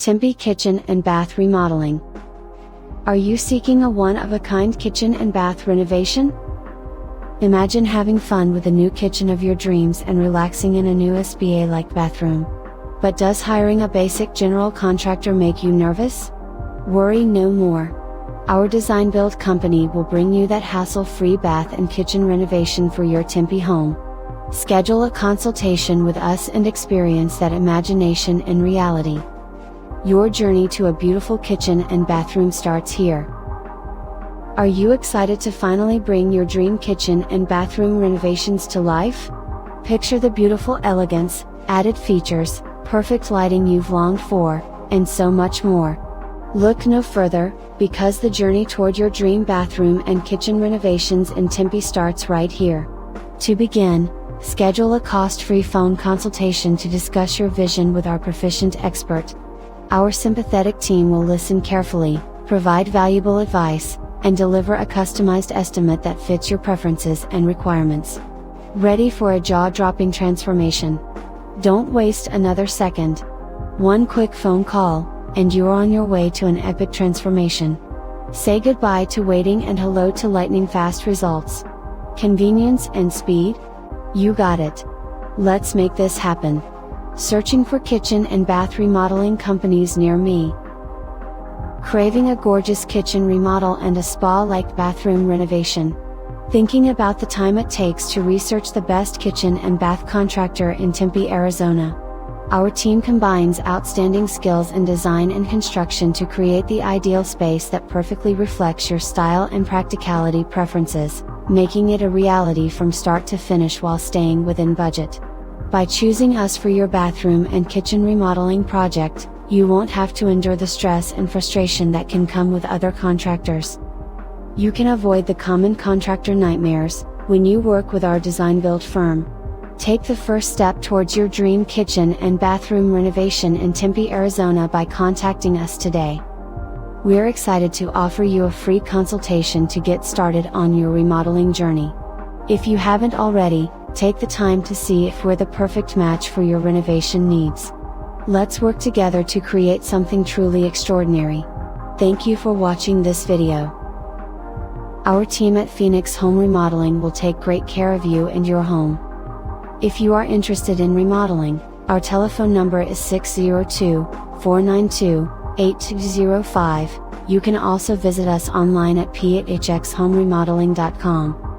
Tempe Kitchen and Bath Remodeling. Are you seeking a one-of-a-kind kitchen and bath renovation? Imagine having fun with the new kitchen of your dreams and relaxing in a new SBA-like bathroom. But does hiring a basic general contractor make you nervous? Worry no more. Our design build company will bring you that hassle-free bath and kitchen renovation for your Tempe home. Schedule a consultation with us and experience that imagination in reality. Your journey to a beautiful kitchen and bathroom starts here. Are you excited to finally bring your dream kitchen and bathroom renovations to life? Picture the beautiful elegance, added features, perfect lighting you've longed for, and so much more. Look no further, because the journey toward your dream bathroom and kitchen renovations in Tempe starts right here. To begin, schedule a cost-free phone consultation to discuss your vision with our proficient expert. Our sympathetic team will listen carefully, provide valuable advice, and deliver a customized estimate that fits your preferences and requirements. Ready for a jaw-dropping transformation? Don't waste another second. One quick phone call, and you're on your way to an epic transformation. Say goodbye to waiting and hello to lightning-fast results. Convenience and speed? You got it. Let's make this happen. Searching for kitchen and bath remodeling companies near me. Craving a gorgeous kitchen remodel and a spa-like bathroom renovation? Thinking about the time it takes to research the best kitchen and bath contractor in Tempe, Arizona? Our team combines outstanding skills in design and construction to create the ideal space that perfectly reflects your style and practicality preferences, making it a reality from start to finish while staying within budget. By choosing us for your bathroom and kitchen remodeling project, you won't have to endure the stress and frustration that can come with other contractors. You can avoid the common contractor nightmares when you work with our design build firm. Take the first step towards your dream kitchen and bathroom renovation in Tempe, Arizona by contacting us today. We're excited to offer you a free consultation to get started on your remodeling journey. If you haven't already, take the time to see if we're the perfect match for your renovation needs. Let's work together to create something truly extraordinary. Thank you for watching this video. Our team at Phoenix Home Remodeling will take great care of you and your home. If you are interested in remodeling, our telephone number is 602-492-8205. You can also visit us online at phxhomeremodeling.com.